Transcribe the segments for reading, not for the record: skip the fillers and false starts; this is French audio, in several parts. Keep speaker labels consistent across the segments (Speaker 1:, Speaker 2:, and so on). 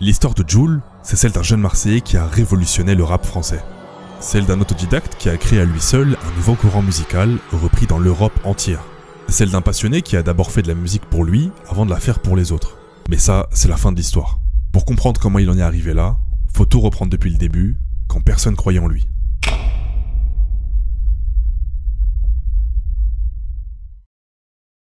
Speaker 1: L'histoire de Jul, c'est celle d'un jeune Marseillais qui a révolutionné le rap français. Celle d'un autodidacte qui a créé à lui seul un nouveau courant musical repris dans l'Europe entière. Celle d'un passionné qui a d'abord fait de la musique pour lui avant de la faire pour les autres. Mais ça, c'est la fin de l'histoire. Pour comprendre comment il en est arrivé là, faut tout reprendre depuis le début, quand personne croyait en lui.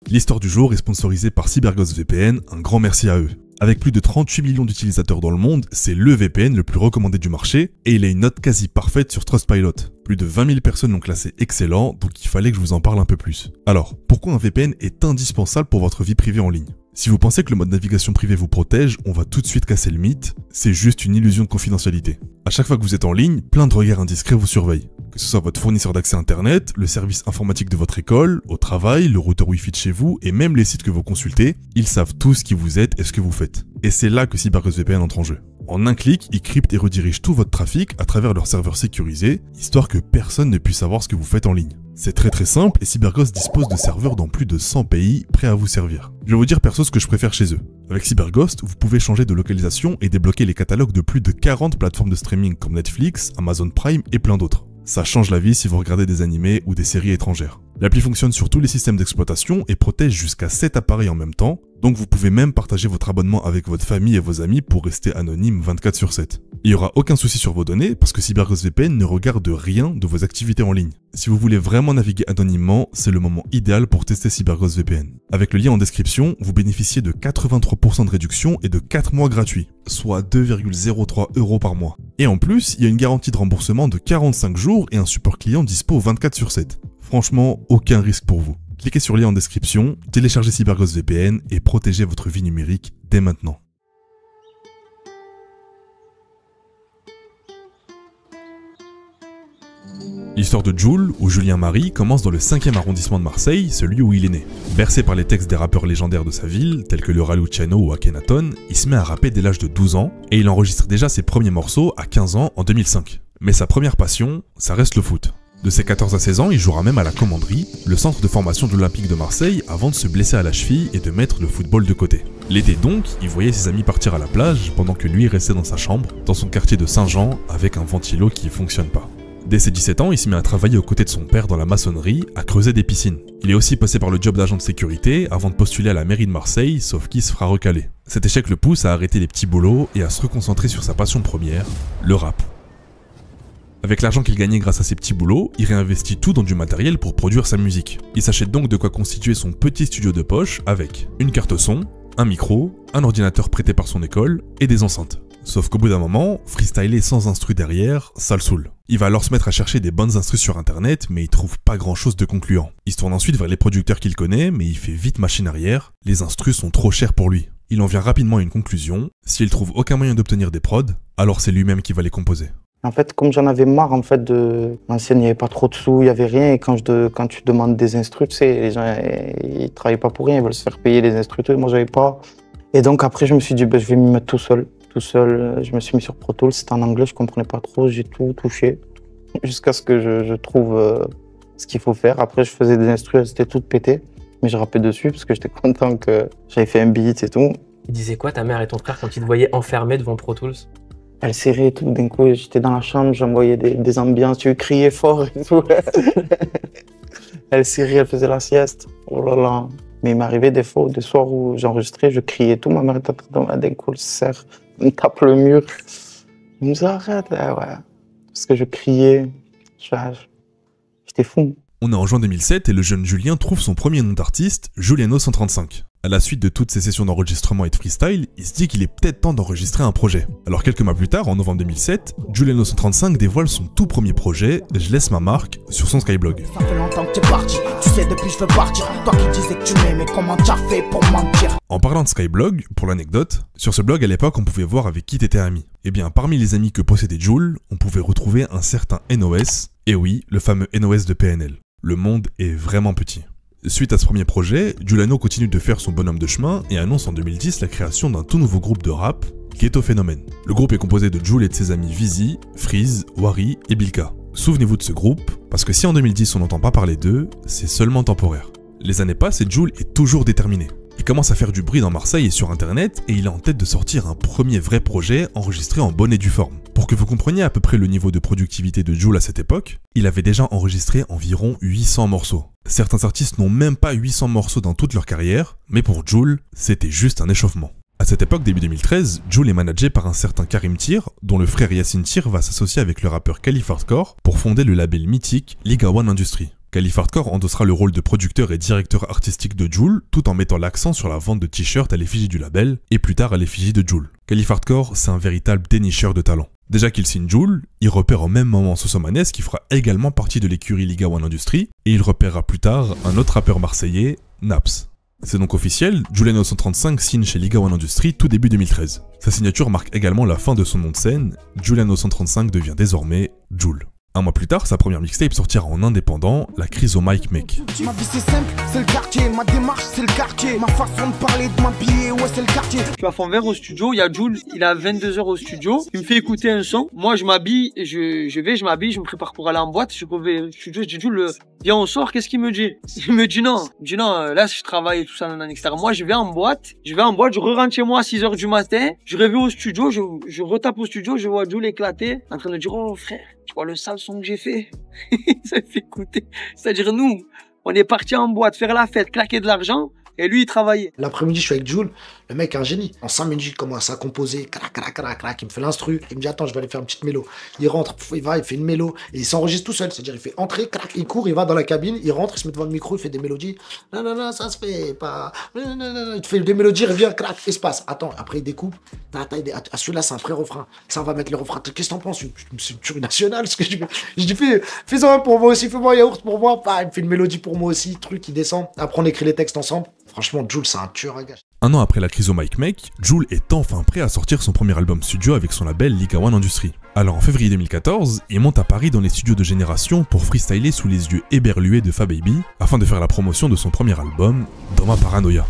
Speaker 1: L'histoire du jour est sponsorisée par CyberGhost VPN, un grand merci à eux. Avec plus de 38 millions d'utilisateurs dans le monde, c'est le VPN le plus recommandé du marché et il a une note quasi parfaite sur Trustpilot. Plus de 20 000 personnes l'ont classé excellent, donc il fallait que je vous en parle un peu plus. Alors, pourquoi un VPN est indispensable pour votre vie privée en ligne ? Si vous pensez que le mode navigation privé vous protège, on va tout de suite casser le mythe, c'est juste une illusion de confidentialité. À chaque fois que vous êtes en ligne, plein de regards indiscrets vous surveillent. Que ce soit votre fournisseur d'accès internet, le service informatique de votre école, au travail, le routeur Wi-Fi de chez vous et même les sites que vous consultez, ils savent tous qui vous êtes et ce que vous faites. Et c'est là que CyberGhost VPN entre en jeu. En un clic, ils cryptent et redirigent tout votre trafic à travers leurs serveurs sécurisés, histoire que personne ne puisse savoir ce que vous faites en ligne. C'est très simple et CyberGhost dispose de serveurs dans plus de 100 pays prêts à vous servir. Je vais vous dire perso ce que je préfère chez eux. Avec CyberGhost, vous pouvez changer de localisation et débloquer les catalogues de plus de 40 plateformes de streaming comme Netflix, Amazon Prime et plein d'autres. Ça change la vie si vous regardez des animés ou des séries étrangères. L'appli fonctionne sur tous les systèmes d'exploitation et protège jusqu'à 7 appareils en même temps, donc vous pouvez même partager votre abonnement avec votre famille et vos amis pour rester anonyme 24/7. Il n'y aura aucun souci sur vos données parce que CyberGhost VPN ne regarde rien de vos activités en ligne. Si vous voulez vraiment naviguer anonymement, c'est le moment idéal pour tester CyberGhost VPN. Avec le lien en description, vous bénéficiez de 83% de réduction et de 4 mois gratuits, soit 2,03 € par mois. Et en plus, il y a une garantie de remboursement de 45 jours et un support client dispo 24/7. Franchement, aucun risque pour vous. Cliquez sur le lien en description, téléchargez CyberGhost VPN et protégez votre vie numérique dès maintenant. L'histoire de Jul, ou Julien Marie, commence dans le 5e arrondissement de Marseille, celui où il est né. Bercé par les textes des rappeurs légendaires de sa ville, tels que le Luciano ou Akhenaton, il se met à rapper dès l'âge de 12 ans, et il enregistre déjà ses premiers morceaux à 15 ans en 2005. Mais sa première passion, ça reste le foot. De ses 14 à 16 ans, il jouera même à la Commanderie, le centre de formation de l'Olympique de Marseille, avant de se blesser à la cheville et de mettre le football de côté. L'été donc, il voyait ses amis partir à la plage, pendant que lui restait dans sa chambre, dans son quartier de Saint-Jean, avec un ventilo qui fonctionne pas. Dès ses 17 ans, il se met à travailler aux côtés de son père dans la maçonnerie, à creuser des piscines. Il est aussi passé par le job d'agent de sécurité avant de postuler à la mairie de Marseille, sauf qu'il se fera recaler. Cet échec le pousse à arrêter les petits boulots et à se reconcentrer sur sa passion première, le rap. Avec l'argent qu'il gagnait grâce à ses petits boulots, il réinvestit tout dans du matériel pour produire sa musique. Il s'achète donc de quoi constituer son petit studio de poche avec une carte son, un micro, un ordinateur prêté par son école et des enceintes. Sauf qu'au bout d'un moment, freestyler sans instru derrière, ça le saoule. Il va alors se mettre à chercher des bonnes instrus sur internet, mais il trouve pas grand chose de concluant. Il se tourne ensuite vers les producteurs qu'il connaît, mais il fait vite machine arrière, les instrus sont trop chers pour lui. Il en vient rapidement à une conclusion, s'il trouve aucun moyen d'obtenir des prods, alors c'est lui-même qui va les composer.
Speaker 2: En fait, comme j'en avais marre de l'ancienne, il n'y avait pas trop de sous, il n'y avait rien. Et quand tu demandes des instrus, tu sais, les gens, ils travaillent pas pour rien, ils veulent se faire payer les instrus. Moi, j'avais pas. Et donc après, je me suis dit, je vais m'y mettre tout seul. Je me suis mis sur Pro Tools, c'était en anglais, je comprenais pas trop, j'ai tout touché. Jusqu'à ce que je trouve ce qu'il faut faire. Après, je faisais des instrus, elles étaient toutes pétées. Mais je rappais dessus parce que j'étais content que j'avais fait un beat et tout.
Speaker 3: Il disait quoi, ta mère et ton frère, quand ils te voyaient enfermé devant Pro Tools?
Speaker 2: Elle serrait et tout, d'un coup j'étais dans la chambre, j'envoyais des ambiances, tu criais fort et tout. Elle serrait, elle faisait la sieste, oh là là. Mais il m'arrivait des fois, des soirs où j'enregistrais, je criais tout, ma mère était dans d'un coup, elle serre, elle me tape le mur. Elle me dit arrête, ouais. Parce que je criais, j'étais fou.
Speaker 1: On est en juin 2007 et le jeune Julien trouve son premier nom d'artiste, Juliano 135. À la suite de toutes ces sessions d'enregistrement et de freestyle, il se dit qu'il est peut-être temps d'enregistrer un projet. Alors quelques mois plus tard, en novembre 2007, Juliano 135 dévoile son tout premier projet, Je laisse ma marque, sur son Skyblog.
Speaker 4: Ça fait longtemps que t'es parti, tu sais depuis je veux partir. Toi qui disais que tu m'aimais, comment t'as fait pour mentir?
Speaker 1: En parlant de Skyblog, pour l'anecdote, sur ce blog à l'époque on pouvait voir avec qui t'étais ami. Et bien parmi les amis que possédait Jul, on pouvait retrouver un certain NOS, et oui, le fameux NOS de PNL. Le monde est vraiment petit. Suite à ce premier projet, Juliano continue de faire son bonhomme de chemin et annonce en 2010 la création d'un tout nouveau groupe de rap, Ghetto Phénomène. Le groupe est composé de Jul et de ses amis Vizi, Freeze, Wari et Bilka. Souvenez-vous de ce groupe, parce que si en 2010 on n'entend pas parler d'eux, c'est seulement temporaire. Les années passent et Jul est toujours déterminé. Il commence à faire du bruit dans Marseille et sur internet et il est en tête de sortir un premier vrai projet enregistré en bonne et due forme. Pour que vous compreniez à peu près le niveau de productivité de Jul à cette époque, il avait déjà enregistré environ 800 morceaux. Certains artistes n'ont même pas 800 morceaux dans toute leur carrière, mais pour Jul, c'était juste un échauffement. À cette époque, début 2013, Jul est managé par un certain Karim Tir, dont le frère Yacine Tir va s'associer avec le rappeur Khalif Hardcore pour fonder le label mythique Liga One Industries. Khalif Hardcore endossera le rôle de producteur et directeur artistique de Jul, tout en mettant l'accent sur la vente de t-shirts à l'effigie du label, et plus tard à l'effigie de Jul. Khalif Hardcore, c'est un véritable dénicheur de talent. Déjà qu'il signe Jul, il repère au même moment Sosomanes qui fera également partie de l'écurie Liga One Industries, et il repérera plus tard un autre rappeur marseillais, Naps. C'est donc officiel, Juliano 135 signe chez Liga One Industries tout début 2013. Sa signature marque également la fin de son nom de scène, Juliano 135 devient désormais Jul. Un mois plus tard, sa première mixtape sortira en indépendant, La Crise au Mike Mec.
Speaker 4: Ma vie c'est simple, c'est le quartier, ma démarche c'est le quartier, ma façon de parler, de m'habiller, ouais c'est le quartier.
Speaker 5: Je suis à Fond Vert au studio, il y a Jul, il est à 22h au studio, il me fait écouter un son, moi je m'habille, je m'habille, je me prépare pour aller en boîte, je vais au studio, je dis Jul, viens on sort, qu'est-ce qu'il me dit? Il me dit non, là je travaille et tout ça, etc. Moi je vais en boîte, je re-rentre chez moi à 6h du matin, je reviens au studio, je retape au studio, je vois Jul éclater, en train de dire oh frère, tu vois le sale son que j'ai fait. Ça fait écouter. C'est-à-dire nous, on est parti en boîte faire la fête, claquer de l'argent, et lui il travaillait.
Speaker 6: L'après-midi, je suis avec Jul, le mec est un génie. En 5 minutes, il commence à composer, il me fait l'instru, il me dit attends, je vais aller faire une petite mélo. Il rentre, il va, il fait une mélo, et il s'enregistre tout seul. C'est-à-dire, il fait entrer, il court, il va dans la cabine, il rentre, il se met devant le micro, il fait des mélodies. Non, ça se fait pas. Non, il fait des mélodies, il revient, espace. Attends, après il découpe. Celui-là, c'est un pré-refrain. Ça, on va mettre le refrain. Qu'est-ce que t'en penses? C'est une tuerie nationale, ce que je dis. Je dis, fais-en un pour moi aussi, fais-moi un yaourt pour moi. Il me fait une mélodie pour moi aussi, truc, il descend. Après, on écrit les textes ensemble. Franchement, Jul, c'est un tueur à gages.
Speaker 1: Un an après La Crise au Mike Mec, Jul est enfin prêt à sortir son premier album studio avec son label Liga One Industries. Alors en février 2014, il monte à Paris dans les studios de Génération pour freestyler sous les yeux éberlués de Fababy afin de faire la promotion de son premier album, Dans ma paranoïa.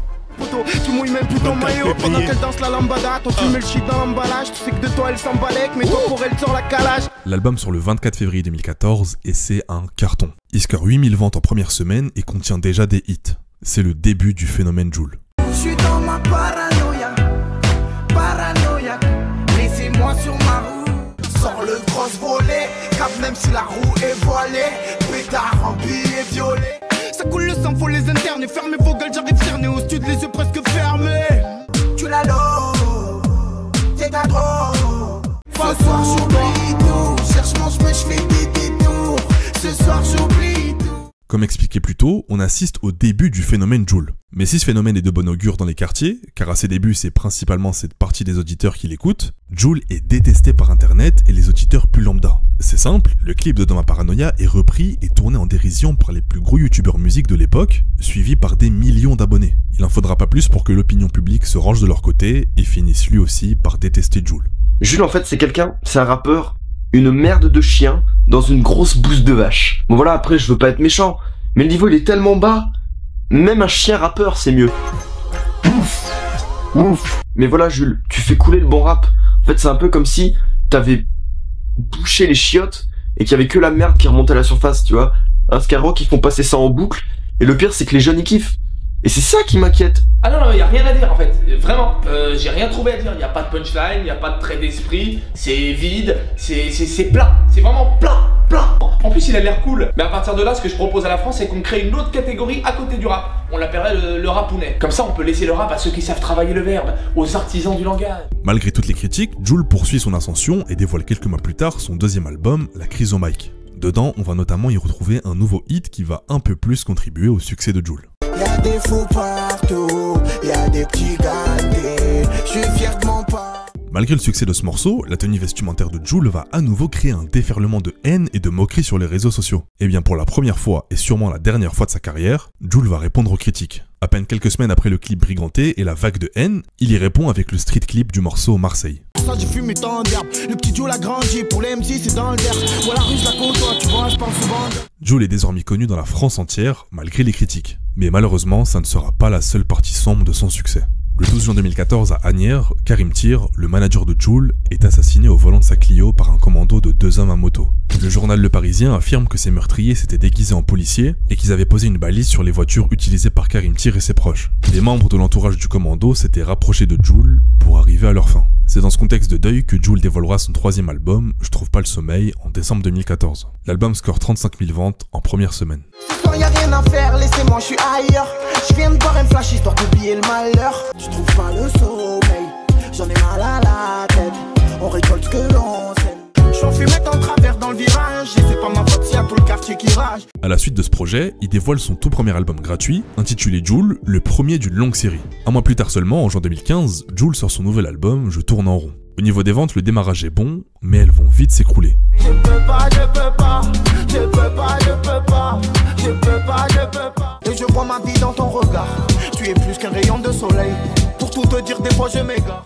Speaker 4: Tu mouilles même plus ton maillot pendant qu'elle danse la lambada. Toi tu mets le shit dans l'emballage, tu sais que de toi elle s'embalèque, mais toi pour elle sort la calage.
Speaker 1: L'album sort le 24 février 2014 et c'est un carton. Il score 8000 ventes en première semaine et contient déjà des hits. C'est le début du phénomène Jul.
Speaker 4: Je suis dans ma paranoïa, laissez-moi sur ma roue. Sors le gros volet, cap même si la roue est voilée. Pétard rempli et violet. Ça coule le sang, faut les interner. Fermez vos gueules, j'arrive cerné au studio, les yeux presque fermés. Tu l'as l'eau, c'est ta trop. Ce soir j'oublie tout, cherche mon chemin, je fais des détours. Ce soir j'oublie tout.
Speaker 1: Comme expliqué plus tôt, on assiste au début du phénomène Jul. Mais si ce phénomène est de bon augure dans les quartiers, car à ses débuts c'est principalement cette partie des auditeurs qui l'écoutent, Jul est détesté par internet et les auditeurs plus lambda. C'est simple, le clip de Dans ma paranoïa est repris et tourné en dérision par les plus gros youtubeurs musique de l'époque, suivi par des millions d'abonnés. Il en faudra pas plus pour que l'opinion publique se range de leur côté et finisse lui aussi par détester Jul.
Speaker 7: Jul en fait c'est un rappeur, une merde de chien dans une grosse bouse de vache. Bon voilà, après je veux pas être méchant, mais le niveau il est tellement bas, même un chien rappeur c'est mieux. Ouf. Mais voilà Jules, tu fais couler le bon rap. En fait c'est un peu comme si t'avais bouché les chiottes et qu'il y avait que la merde qui remontait à la surface, tu vois. Un Skyrock, ils font passer ça en boucle, et le pire c'est que les jeunes ils kiffent. Et c'est ça qui m'inquiète.
Speaker 8: Ah non, y a rien à dire en fait, vraiment, j'ai rien trouvé à dire, y a pas de punchline, y a pas de trait d'esprit, c'est vide, c'est plat, c'est vraiment plat. En plus il a l'air cool, mais à partir de là, ce que je propose à la France, c'est qu'on crée une autre catégorie à côté du rap. On l'appellerait le rapounet. Comme ça on peut laisser le rap à ceux qui savent travailler le verbe, aux artisans du langage. Malgré toutes les critiques, Jul poursuit son ascension et dévoile quelques mois plus tard son deuxième album, La Crise au Mike. Dedans, on va notamment y retrouver un nouveau hit qui va un peu plus contribuer au succès de Jul.
Speaker 4: Y'a des fous partout, y'a des petits gâtés, je suis fier de mon pas.
Speaker 1: Malgré le succès de ce morceau, la tenue vestimentaire de Jul va à nouveau créer un déferlement de haine et de moquerie sur les réseaux sociaux. Et bien pour la première fois et sûrement la dernière fois de sa carrière, Jul va répondre aux critiques. À peine quelques semaines après le clip Briganté et la vague de haine, il y répond avec le street clip du morceau Marseille.
Speaker 4: Ça j'ai fumé tant d'herbe, le petit Jul a grandi, pour les MC c'est dans le derbe. Voilà rue je la côtoie, tu vois je parle souvent.
Speaker 1: Jul est désormais connu dans la France entière, malgré les critiques. Mais malheureusement, ça ne sera pas la seule partie sombre de son succès. Le 12 juin 2014, à Asnières, Karim Tir, le manager de Jul, est assassiné au volant de sa Clio par un commando de 2 hommes à moto. Le journal Le Parisien affirme que ces meurtriers s'étaient déguisés en policiers et qu'ils avaient posé une balise sur les voitures utilisées par Karim Tir et ses proches. Les membres de l'entourage du commando s'étaient rapprochés de Jul pour arriver à leur fin. C'est dans ce contexte de deuil que Jul dévoilera son 3e album, Je trouve pas le sommeil, en décembre 2014. L'album score 35 000 ventes en première semaine.
Speaker 4: Ce soir y'a rien à faire, laissez-moi, je suis ailleurs. Je viens de boire un flash histoire d'oublier le malheur. Je trouve pas le sommeil, j'en ai mal à la tête. On récolte ce que l'on sème. Je suis en fumette en travers dans le virage. Et c'est pas ma faute s'il y a tout le quartier qui rage.
Speaker 1: À la suite de ce projet, il dévoile son tout premier album gratuit, intitulé Jul, le premier d'une longue série. Un mois plus tard seulement, en juin 2015, Jul sort son nouvel album, Je tourne en rond. Au niveau des ventes, le démarrage est bon, mais elles vont vite s'écrouler.
Speaker 4: Je peux pas, je peux pas, je peux pas, je peux pas, je peux pas, je peux pas. Et je vois ma vie dans ton regard. Tu es plus qu'un rayon de soleil. Pour tout te dire, des fois je m'égare.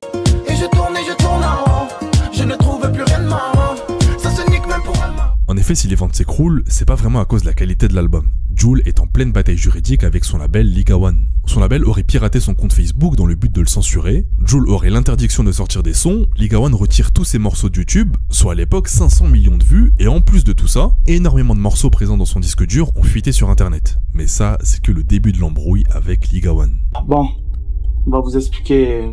Speaker 4: Et je tourne en rond. Je ne trouve plus rien de marrant. Ça se nique même pour un mort.
Speaker 1: En effet, si les ventes s'écroulent, c'est pas vraiment à cause de la qualité de l'album. Jul est en pleine bataille juridique avec son label Liga One. Son label aurait piraté son compte Facebook dans le but de le censurer, Jul aurait l'interdiction de sortir des sons, Liga One retire tous ses morceaux de YouTube, soit à l'époque 500 millions de vues, et en plus de tout ça, énormément de morceaux présents dans son disque dur ont fuité sur internet. Mais ça, c'est que le début de l'embrouille avec Liga One.
Speaker 2: Bon, on va vous expliquer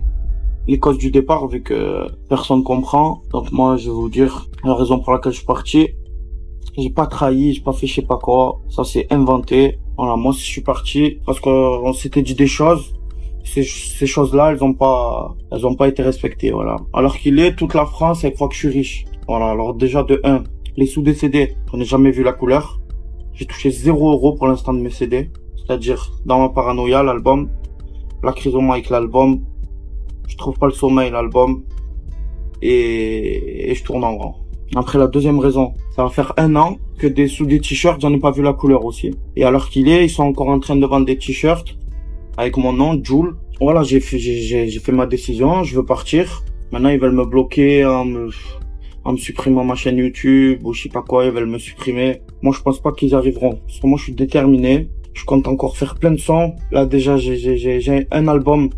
Speaker 2: les causes du départ vu que personne comprend. Donc moi, je vais vous dire la raison pour laquelle je suis parti. J'ai pas trahi, j'ai pas fait je sais pas quoi. Ça c'est inventé. Voilà, moi je suis parti parce qu'on s'était dit des choses. Ces choses-là, elles ont pas été respectées, voilà. Alors qu'il est, toute la France, elle croit que je suis riche. Voilà, alors déjà de 1, les sous des CD, j'en ai jamais vu la couleur. J'ai touché 0 € pour l'instant de mes CD. C'est-à-dire, dans ma paranoïa, l'album, La Chrysomike, l'album, Je trouve pas le sommeil, l'album, et je tourne en rond. Après, la deuxième raison, ça va faire 1 an que des sous des t-shirts, j'en ai pas vu la couleur aussi. Et alors qu'il est, ils sont encore en train de vendre des t-shirts avec mon nom, Jul. Voilà, j'ai fait ma décision, je veux partir. Maintenant, ils veulent me bloquer en me supprimant ma chaîne YouTube ou je sais pas quoi, ils veulent me supprimer. Moi, je pense pas qu'ils arriveront. Parce que moi, je suis déterminé. Je compte encore faire plein de sons. Là, déjà, j'ai un album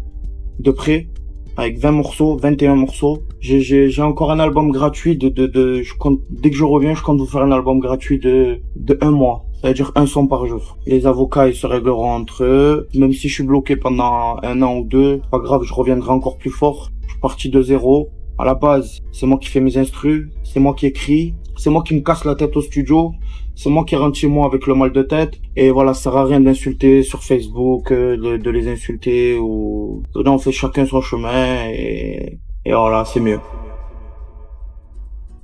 Speaker 2: de prêt avec 20 morceaux, 21 morceaux. J'ai encore un album gratuit je compte, dès que je reviens, je compte vous faire un album gratuit de 1 mois. Ça veut dire 1 son par jour. Les avocats, ils se régleront entre eux. Même si je suis bloqué pendant 1 an ou 2, pas grave, je reviendrai encore plus fort. Je suis parti de 0. À la base, c'est moi qui fais mes instrus, c'est moi qui écris, c'est moi qui me casse la tête au studio, c'est moi qui rentre chez moi avec le mal de tête. Et voilà, ça sert à rien d'insulter sur Facebook, de les insulter ou... Non, on fait chacun son chemin et voilà, c'est mieux.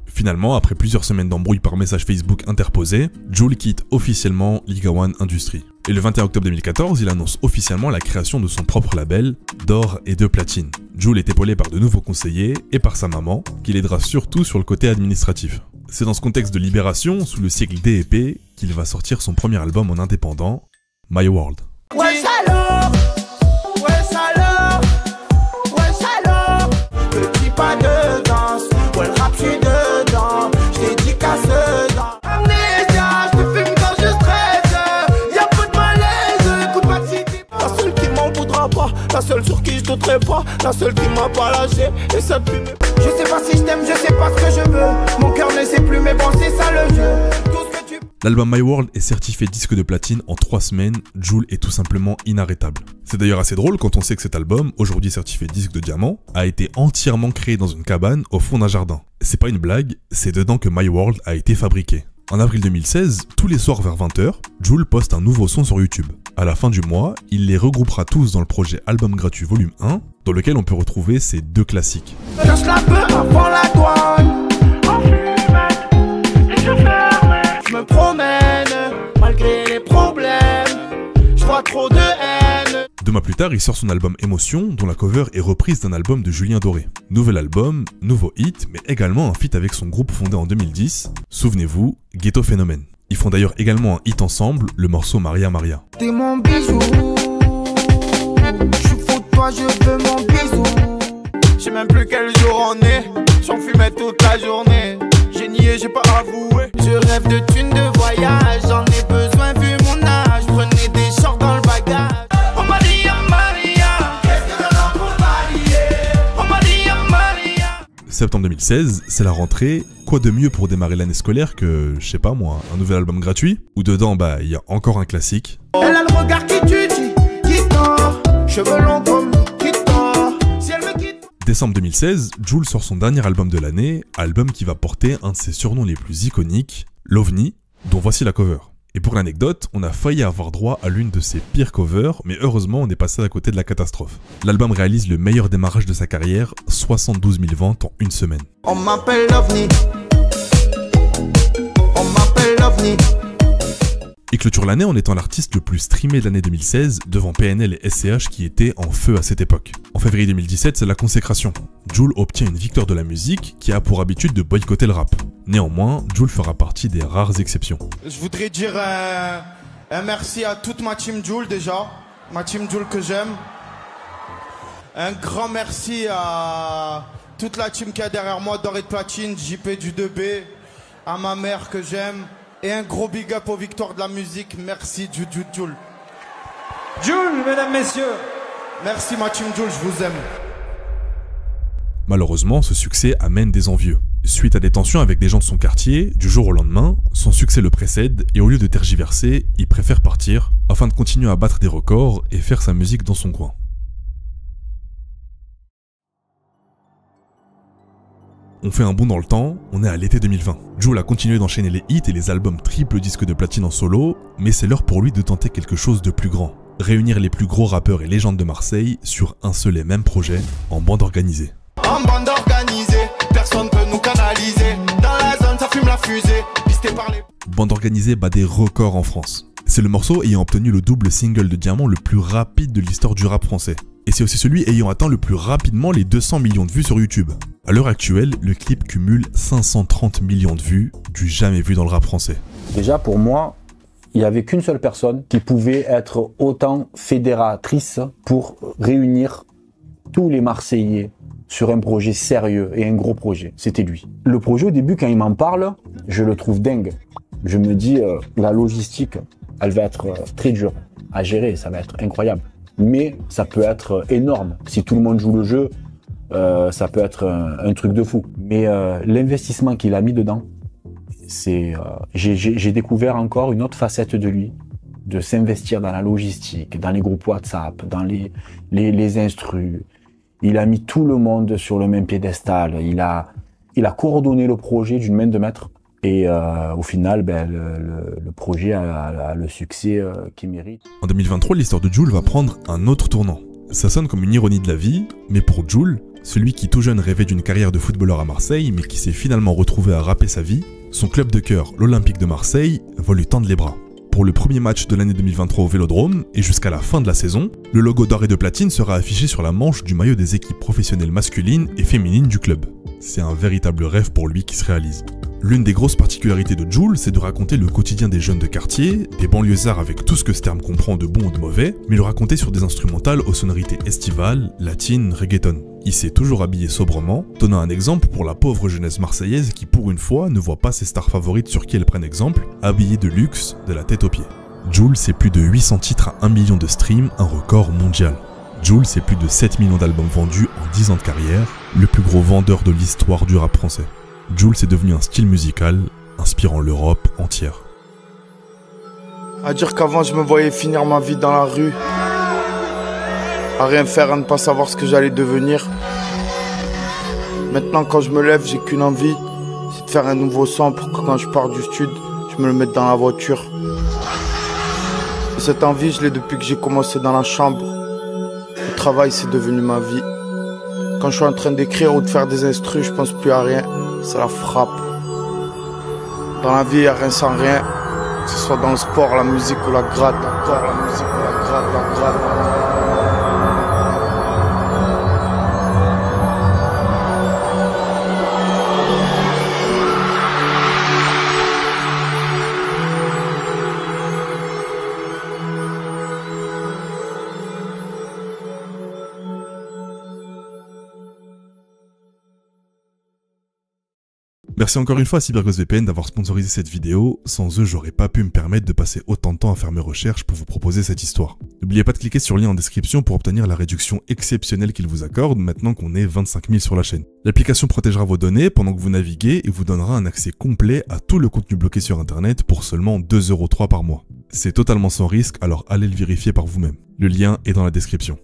Speaker 1: Finalement, après plusieurs semaines d'embrouilles par message Facebook interposé, Jul quitte officiellement Liga One Industries. Et le 21 octobre 2014, il annonce officiellement la création de son propre label, d'or et de platine. Jul est épaulé par de nouveaux conseillers et par sa maman, qui l'aidera surtout sur le côté administratif. C'est dans ce contexte de libération, sous le sigle DEP, qu'il va sortir son premier album en indépendant, My World.
Speaker 4: Ouais, alors, petit pas de danse, ouais, le rap, je suis dedans, je dédicace dedans. Amnésia, je te fume quand je stresse, y'a peu de malaise, écoute pas de city. La seule qui m'en voudra pas, la seule sur qui je douterai pas, la seule qui m'a pas lâché, et ça pue. Je sais pas si je t'aime, je sais pas ce que je veux, mon cœur ne sait plus mes pensées, ça le jeu. Tout ce que tu...
Speaker 1: L'album My World est certifié disque de platine en 3 semaines, Jul est tout simplement inarrêtable. C'est d'ailleurs assez drôle quand on sait que cet album, aujourd'hui certifié disque de diamant, a été entièrement créé dans une cabane au fond d'un jardin. C'est pas une blague, c'est dedans que My World a été fabriqué. En avril 2016, tous les soirs vers 20 h, Jul poste un nouveau son sur YouTube. À la fin du mois, il les regroupera tous dans le projet Album Gratuit Volume 1, dans lequel on peut retrouver ces 2 classiques.
Speaker 4: Cache la peur avant la douane, en fumette, et je ferme. Je me promène, malgré les problèmes, je vois trop de haine.
Speaker 1: 2 mois plus tard, il sort son album Émotion, dont la cover est reprise d'un album de Julien Doré. Nouvel album, nouveau hit, mais également un feat avec son groupe fondé en 2010, souvenez-vous, Ghetto Phénomène. Ils font d'ailleurs également un hit ensemble, le morceau Maria Maria.
Speaker 4: T'es mon bijou, je suis fou de toi, je veux mon bisou. Je sais même plus quel jour on est, j'en fumais toute la journée. J'ai nié, j'ai pas avoué. Je rêve de thunes de voyage, j'en ai besoin vu mon âge. Prenez des shorts dans le bagage. Oh Maria, Maria, qu'est-ce que t'as pour
Speaker 1: Septembre 2016, c'est la rentrée. Quoi de mieux pour démarrer l'année scolaire que, je sais pas moi, un nouvel album gratuit où dedans, bah, il y a encore un classique.
Speaker 4: Elle a le regard qui tue, qui tord, cheveux longs comme qui tord. Si elle me quitte.
Speaker 1: Décembre 2016, Jul sort son dernier album de l'année, album qui va porter un de ses surnoms les plus iconiques, l'OVNI, dont voici la cover. Et pour l'anecdote, on a failli avoir droit à l'une de ses pires covers, mais heureusement on est passé à côté de la catastrophe. L'album réalise le meilleur démarrage de sa carrière, 72 000 ventes en une semaine.
Speaker 4: On m'appelle l'OVNI. On m'appelle l'OVNI.
Speaker 1: Il clôture l'année en étant l'artiste le plus streamé de l'année 2016 devant PNL et SCH qui étaient en feu à cette époque. En février 2017, c'est la consécration. Jul obtient une victoire de la musique qui a pour habitude de boycotter le rap. Néanmoins, Jul fera partie des rares exceptions.
Speaker 9: Je voudrais dire un merci à toute ma team Jul déjà, ma team Jul que j'aime. Un grand merci à toute la team qui est derrière moi, Doré de Platine, JP du 2B, à ma mère que j'aime. Et un gros big up aux victoires de la musique. Merci, Jul.
Speaker 10: Jul, mesdames, messieurs.
Speaker 9: Merci, ma team Jul, je vous aime.
Speaker 1: Malheureusement, ce succès amène des envieux. Suite à des tensions avec des gens de son quartier, du jour au lendemain, son succès le précède et au lieu de tergiverser, il préfère partir afin de continuer à battre des records et faire sa musique dans son coin. On fait un bond dans le temps, on est à l'été 2020. Jul a continué d'enchaîner les hits et les albums triple disque de platine en solo, mais c'est l'heure pour lui de tenter quelque chose de plus grand. Réunir les plus gros rappeurs et légendes de Marseille sur un seul et même projet, en bande organisée.
Speaker 4: En bande organisée, personne peut nous canaliser. Dans la zone, ça fume la fusée. Pisté par les...
Speaker 1: Bande organisée bat des records en France. C'est le morceau ayant obtenu le double single de diamant le plus rapide de l'histoire du rap français. Et c'est aussi celui ayant atteint le plus rapidement les 200 millions de vues sur YouTube. À l'heure actuelle, le clip cumule 530 millions de vues, du jamais vu dans le rap français.
Speaker 11: Déjà pour moi, il n'y avait qu'une seule personne qui pouvait être autant fédératrice pour réunir tous les Marseillais sur un projet sérieux et un gros projet. C'était lui. Le projet au début, quand il m'en parle, je le trouve dingue. Je me dis, la logistique, elle va être très dure à gérer, ça va être incroyable. Mais ça peut être énorme. Si tout le monde joue le jeu, ça peut être un truc de fou. Mais l'investissement qu'il a mis dedans, j'ai découvert encore une autre facette de lui, de s'investir dans la logistique, dans les groupes WhatsApp, dans les instrus. Il a mis tout le monde sur le même piédestal. Il a coordonné le projet d'une main de maître. Et au final, le projet a le succès qu'il mérite.
Speaker 1: En 2023, l'histoire de Jul va prendre un autre tournant. Ça sonne comme une ironie de la vie, mais pour Jul, celui qui tout jeune rêvait d'une carrière de footballeur à Marseille, mais qui s'est finalement retrouvé à rapper sa vie, son club de cœur, l'Olympique de Marseille, va lui tendre les bras. Pour le premier match de l'année 2023 au Vélodrome, et jusqu'à la fin de la saison, le logo doré de platine sera affiché sur la manche du maillot des équipes professionnelles masculines et féminines du club. C'est un véritable rêve pour lui qui se réalise. L'une des grosses particularités de Jul, c'est de raconter le quotidien des jeunes de quartier, des banlieusards avec tout ce que ce terme comprend de bon ou de mauvais, mais le raconter sur des instrumentales aux sonorités estivales, latines, reggaeton. Il s'est toujours habillé sobrement, donnant un exemple pour la pauvre jeunesse marseillaise qui pour une fois ne voit pas ses stars favorites sur qui elle prenne exemple, habillées de luxe, de la tête aux pieds. Jul, c'est plus de 800 titres à 1 million de streams, un record mondial. Jul, c'est plus de 7 millions d'albums vendus en 10 ans de carrière, le plus gros vendeur de l'histoire du rap français. Jul, c'est devenu un style musical, inspirant l'Europe entière.
Speaker 9: À dire qu'avant je me voyais finir ma vie dans la rue, à rien faire, à ne pas savoir ce que j'allais devenir. Maintenant quand je me lève, j'ai qu'une envie, c'est de faire un nouveau son pour que quand je pars du stud, je me le mette dans la voiture. Et cette envie, je l'ai depuis que j'ai commencé dans la chambre. Le travail, c'est devenu ma vie. Quand je suis en train d'écrire ou de faire des instrus, je pense plus à rien, c'est la frappe. Dans la vie, il n'y a rien sans rien, que ce soit dans le sport, la musique ou la gratte, la musique ou la gratte, la gratte.
Speaker 1: Merci encore une fois à CyberGhostVPN d'avoir sponsorisé cette vidéo. Sans eux, j'aurais pas pu me permettre de passer autant de temps à faire mes recherches pour vous proposer cette histoire. N'oubliez pas de cliquer sur le lien en description pour obtenir la réduction exceptionnelle qu'ils vous accordent maintenant qu'on est 25 000 sur la chaîne. L'application protégera vos données pendant que vous naviguez et vous donnera un accès complet à tout le contenu bloqué sur internet pour seulement 2,03 € par mois. C'est totalement sans risque, alors allez le vérifier par vous-même. Le lien est dans la description.